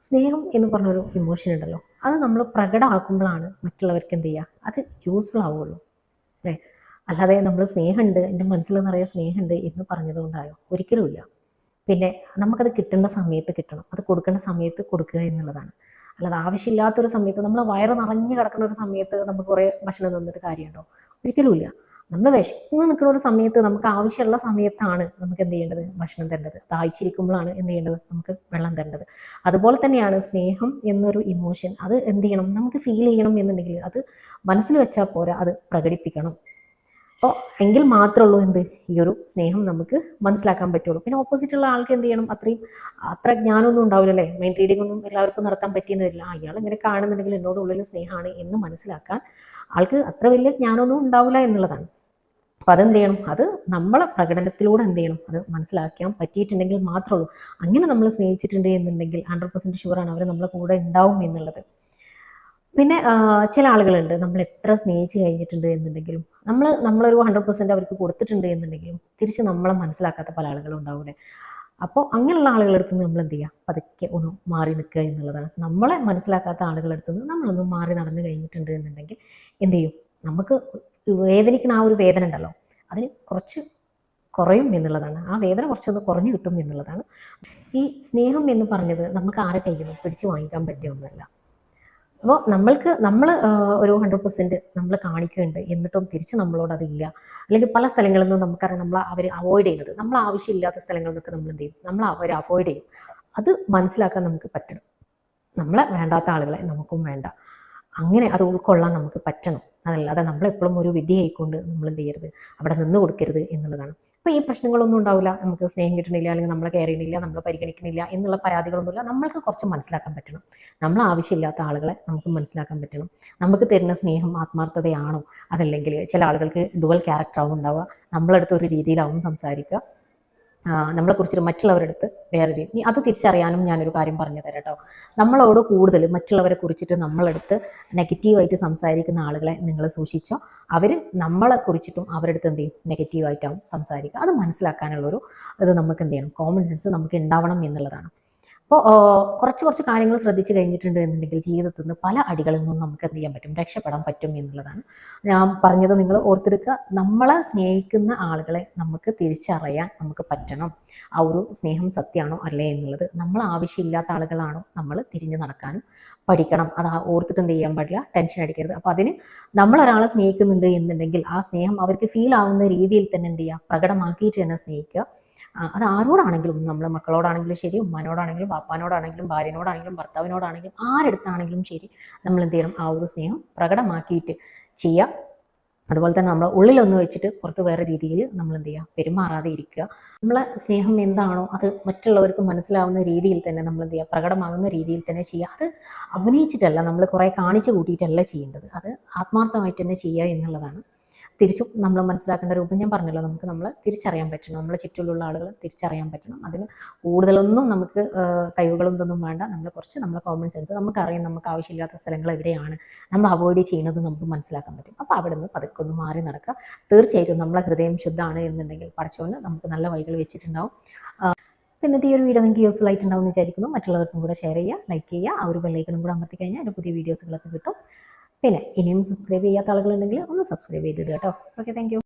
സ്നേഹം എന്ന് പറഞ്ഞൊരു ഇമോഷൻ ഉണ്ടല്ലോ, അത് നമ്മൾ പ്രകടമാക്കുമ്പോഴാണ് മറ്റുള്ളവർക്ക് എന്ത് ചെയ്യുക, അത് യൂസ്ഫുൾ ആവുള്ളൂ അല്ലേ. അല്ലാതെ നമ്മൾ സ്നേഹമുണ്ട്, എൻ്റെ മനസ്സിൽ നിറയെ സ്നേഹമുണ്ട് എന്ന് പറഞ്ഞതുകൊണ്ടായോ, ഒരിക്കലുമില്ല. പിന്നെ നമുക്കത് കിട്ടേണ്ട സമയത്ത് കിട്ടണം, അത് കൊടുക്കേണ്ട സമയത്ത് കൊടുക്കുക എന്നുള്ളതാണ്. അല്ലാതെ ആവശ്യമില്ലാത്തൊരു സമയത്ത്, നമ്മൾ വയറ് നിറഞ്ഞു കിടക്കുന്ന ഒരു സമയത്ത് നമുക്ക് കുറേ ഭക്ഷണം തന്നിട്ട് കാര്യമുണ്ടോ? ഒരിക്കലുമില്ല. നമ്മൾ വിശന്ന് നിൽക്കുന്ന ഒരു സമയത്ത്, നമുക്ക് ആവശ്യമുള്ള സമയത്താണ് നമുക്ക് എന്ത് ചെയ്യേണ്ടത്, ഭക്ഷണം തരേണ്ടത്. ദാഹിച്ചിരിക്കുമ്പോഴാണ് എന്ത് ചെയ്യേണ്ടത്, നമുക്ക് വെള്ളം തരേണ്ടത്. അതുപോലെ തന്നെയാണ് സ്നേഹം എന്നൊരു ഇമോഷൻ. അത് എന്ത് ചെയ്യണം, നമുക്ക് ഫീൽ ചെയ്യണം എന്നുണ്ടെങ്കിൽ അത് മനസ്സിൽ വെച്ചാൽ പോരാ, അത് പ്രകടിപ്പിക്കണം. അപ്പോൾ എങ്കിൽ മാത്രമേ ഉള്ളൂ എന്ത്, ഈ ഒരു സ്നേഹം നമുക്ക് മനസ്സിലാക്കാൻ പറ്റുള്ളൂ. പിന്നെ ഓപ്പോസിറ്റുള്ള ആൾക്ക് എന്ത് ചെയ്യണം, അത്ര ജ്ഞാനമൊന്നും ഉണ്ടാവില്ലല്ലേ, മൈൻഡ് റീഡിംഗ് ഒന്നും എല്ലാവർക്കും നടത്താൻ പറ്റിയെന്ന് വരില്ല. അയാൾ ഇങ്ങനെ കാണുന്നുണ്ടെങ്കിൽ എന്നോട് ഉള്ളിൽ സ്നേഹമാണ് എന്ന് മനസ്സിലാക്കാൻ ആൾക്ക് അത്ര വലിയ ജ്ഞാനമൊന്നും ഉണ്ടാവില്ല എന്നുള്ളതാണ്. അപ്പം അതെന്ത് ചെയ്യണം, അത് നമ്മളെ പ്രകടനത്തിലൂടെ എന്ത് ചെയ്യണം, അത് മനസ്സിലാക്കാൻ പറ്റിയിട്ടുണ്ടെങ്കിൽ മാത്രമേ ഉള്ളൂ. അങ്ങനെ നമ്മൾ സ്നേഹിച്ചിട്ടുണ്ട് എന്നുണ്ടെങ്കിൽ 100% ഷുവറാണ് അവർ നമ്മളെ കൂടെ ഉണ്ടാവും എന്നുള്ളത്. പിന്നെ ചില ആളുകളുണ്ട്, നമ്മൾ എത്ര സ്നേഹിച്ച് കഴിഞ്ഞിട്ടുണ്ട് എന്നുണ്ടെങ്കിലും, നമ്മളൊരു 100% അവർക്ക് കൊടുത്തിട്ടുണ്ട് എന്നുണ്ടെങ്കിലും തിരിച്ച് നമ്മളെ മനസ്സിലാക്കാത്ത പല ആളുകളും ഉണ്ടാവില്ലേ. അപ്പോൾ അങ്ങനെയുള്ള ആളുകളുടെ അടുത്ത് നിന്ന് നമ്മൾ എന്ത് ചെയ്യുക, പതുക്കെ ഒന്ന് മാറി നിൽക്കുക എന്നുള്ളതാണ്. നമ്മളെ മനസ്സിലാക്കാത്ത ആളുകളുടെ അടുത്ത് നിന്ന് നമ്മളൊന്ന് മാറി നടന്നു കഴിഞ്ഞിട്ടുണ്ട് എന്നുണ്ടെങ്കിൽ എന്ത് ചെയ്യും, നമുക്ക് വേദനിക്കുന്ന ആ ഒരു വേദന ഉണ്ടല്ലോ, അതിന് കുറച്ച് കുറയും എന്നുള്ളതാണ്. ആ വേദന കുറച്ചൊന്ന് കുറഞ്ഞു കിട്ടും എന്നുള്ളതാണ്. ഈ സ്നേഹം എന്ന് പറഞ്ഞത് നമുക്ക് ആരെ കയ്യിൽ നിന്ന് പിടിച്ചു വാങ്ങിക്കാൻ പറ്റിയ ഒന്നുമല്ല. അപ്പോൾ നമ്മൾ ഒരു 100% നമ്മൾ കാണിക്കുന്നുണ്ട്, എന്നിട്ടും തിരിച്ച് നമ്മളോട് അതില്ല. അല്ലെങ്കിൽ പല സ്ഥലങ്ങളിൽ നിന്നും നമുക്കറിയാം അവർ അവോയ്ഡ് ചെയ്യുന്നത്, നമ്മൾ ആവശ്യമില്ലാത്ത സ്ഥലങ്ങളിൽ നിന്നൊക്കെ നമ്മൾ എന്ത് ചെയ്യും, അവർ അവോയ്ഡ് ചെയ്യും. അത് മനസ്സിലാക്കാൻ നമുക്ക് പറ്റണം. നമ്മളെ വേണ്ടാത്ത ആളുകളെ നമുക്കും വേണ്ട, അങ്ങനെ അത് ഉൾക്കൊള്ളാൻ നമുക്ക് പറ്റണം. അതല്ലാതെ നമ്മളെപ്പോഴും ഒരു വിധിയായിക്കൊണ്ട് നമ്മൾ എന്ത് ചെയ്യരുത്, അവിടെ നിന്ന് കൊടുക്കരുത് എന്നുള്ളതാണ്. അപ്പോൾ ഈ പ്രശ്നങ്ങളൊന്നും ഉണ്ടാവില്ല, നമുക്ക് സ്നേഹം കിട്ടണില്ല, അല്ലെങ്കിൽ നമ്മളെ കെയർ ചെയ്യുന്നില്ല, നമ്മളെ പരിഗണിക്കണില്ല എന്നുള്ള പരാതികളൊന്നുമില്ല. നമ്മൾക്ക് കുറച്ച് മനസ്സിലാക്കാൻ പറ്റണം, നമ്മൾ ആവശ്യമില്ലാത്ത ആളുകളെ നമുക്ക് മനസ്സിലാക്കാൻ പറ്റണം. നമുക്ക് തരുന്ന സ്നേഹം ആത്മാർത്ഥതയാണോ, അതല്ലെങ്കിൽ ചില ആളുകൾക്ക് ഡുവൽ ക്യാരക്ടറാവും ഉണ്ടാവുക, നമ്മളടുത്ത് ഒരു രീതിയിലാവും സംസാരിക്കുക, നമ്മളെക്കുറിച്ചിട്ട് മറ്റുള്ളവരുടെ അടുത്ത് വേറെ രീതി. അത് തിരിച്ചറിയാനും ഞാനൊരു കാര്യം പറഞ്ഞു തരാം കേട്ടോ. നമ്മളോട് കൂടുതൽ മറ്റുള്ളവരെ കുറിച്ചിട്ട് നമ്മളെടുത്ത് നെഗറ്റീവായിട്ട് സംസാരിക്കുന്ന ആളുകളെ നിങ്ങൾ സൂക്ഷിച്ചോ. അവർ നമ്മളെ കുറിച്ചിട്ടും അവരുടെ അടുത്ത് എന്ത് ചെയ്യും, നെഗറ്റീവായിട്ടാവും സംസാരിക്കുക. അത് മനസ്സിലാക്കാനുള്ളൊരു ഇത് നമുക്ക് എന്ത് ചെയ്യണം, കോമൺ സെൻസ് നമുക്ക് ഉണ്ടാവണം എന്നുള്ളതാണ്. അപ്പോൾ കുറച്ച് കാര്യങ്ങൾ ശ്രദ്ധിച്ചു കഴിഞ്ഞിട്ടുണ്ട് എന്നുണ്ടെങ്കിൽ ജീവിതത്തിൽ നിന്ന് പല അടികളിൽ നിന്നും നമുക്ക് എന്ത് ചെയ്യാൻ പറ്റും, രക്ഷപ്പെടാൻ പറ്റും എന്നുള്ളതാണ് ഞാൻ പറഞ്ഞത്. നിങ്ങൾ ഓർത്തെടുക്കുക, നമ്മളെ സ്നേഹിക്കുന്ന ആളുകളെ നമുക്ക് തിരിച്ചറിയാൻ നമുക്ക് പറ്റണം. ആ ഒരു സ്നേഹം സത്യമാണോ അല്ലേ എന്നുള്ളത്. നമ്മൾ ആവശ്യമില്ലാത്ത ആളുകളാണോ നമ്മൾ തിരിഞ്ഞു നടക്കാനും പഠിക്കണം. അത് ഓർത്തിട്ട് എന്ത് ചെയ്യാൻ പാടില്ല, ടെൻഷൻ അടിക്കരുത്. അപ്പോൾ അതിന് നമ്മളൊരാളെ സ്നേഹിക്കുന്നുണ്ട് എന്നുണ്ടെങ്കിൽ ആ സ്നേഹം അവർക്ക് ഫീൽ ആവുന്ന രീതിയിൽ തന്നെ എന്ത് ചെയ്യുക, പ്രകടമാക്കിയിട്ട് തന്നെ സ്നേഹിക്കുക. അത് ആരോടാണെങ്കിലും, നമ്മളെ മക്കളോടാണെങ്കിലും ശരി, ഉമ്മാനോടാണെങ്കിലും പാപ്പാനോടാണെങ്കിലും ഭാര്യനോടാണെങ്കിലും ഭർത്താവിനോടാണെങ്കിലും ആരെടുത്താണെങ്കിലും ശരി, നമ്മൾ എന്ത് ചെയ്യണം, ആ ഒരു സ്നേഹം പ്രകടമാക്കിയിട്ട് ചെയ്യുക. അതുപോലെ തന്നെ നമ്മൾ ഉള്ളിലൊന്ന് വെച്ചിട്ട് പുറത്ത് വേറെ രീതിയിൽ നമ്മൾ എന്ത് ചെയ്യുക, പെരുമാറാതെ ഇരിക്കുക. നമ്മളെ സ്നേഹം എന്താണോ അത് മറ്റുള്ളവർക്ക് മനസ്സിലാവുന്ന രീതിയിൽ തന്നെ നമ്മൾ എന്ത് ചെയ്യുക, പ്രകടമാകുന്ന രീതിയിൽ തന്നെ ചെയ്യുക. അത് അഭിനയിച്ചിട്ടല്ല, നമ്മൾ കുറേ കാണിച്ചു കൂട്ടിയിട്ടല്ല ചെയ്യേണ്ടത്, അത് ആത്മാർത്ഥമായിട്ട് തന്നെ ചെയ്യുക എന്നുള്ളതാണ്. തിരിച്ചും നമ്മൾ മനസ്സിലാക്കേണ്ട രൂപം ഞാൻ പറഞ്ഞല്ലോ, നമ്മളെ തിരിച്ചറിയാൻ പറ്റണം, നമ്മളെ ചുറ്റിലുള്ള ആളുകൾ തിരിച്ചറിയാൻ പറ്റണം. അതിന് കൂടുതലൊന്നും നമുക്ക് കഴിവുകളും ഇതൊന്നും വേണ്ട. നമ്മളെ കോമൺ സെൻസ് നമുക്കറിയാം, നമുക്ക് ആവശ്യമില്ലാത്ത സ്ഥലങ്ങൾ എവിടെയാണ് നമ്മൾ അവോയ്ഡ് ചെയ്യുന്നത് നമുക്ക് മനസ്സിലാക്കാൻ പറ്റും. അപ്പോൾ അവിടെ നിന്ന് പതുക്കെ ഒന്ന് മാറി നടക്കുക. തീർച്ചയായിട്ടും നമ്മളെ ഹൃദയം ശുദ്ധമാണ് എന്നുണ്ടെങ്കിൽ പടച്ചോന് നമുക്ക് നല്ല വഴികൾ വെച്ചിട്ടുണ്ടാവും. പിന്നെ ഈ ഒരു വീഡിയോ നിങ്ങൾക്ക് യൂസ്ഫുൾ ആയിട്ടുണ്ടാവും എന്ന് വിചാരിക്കുന്നു. മറ്റുള്ളവർക്കും കൂടെ ഷെയർ ചെയ്യുക, ലൈക്ക് ചെയ്യുക. ആ ഒരു ബെല്ലൈക്കണും കൂടെ അമർത്തി കഴിഞ്ഞാൽ എൻ്റെ പുതിയ വീഡിയോസുകളൊക്കെ കിട്ടും. പിന്നെ ഇനിയും സബ്സ്ക്രൈബ് ചെയ്യാത്ത ആളുകളുണ്ടെങ്കിൽ ഒന്ന് സബ്സ്ക്രൈബ് ചെയ്തിടുക കേട്ടോ. Okay, thank you.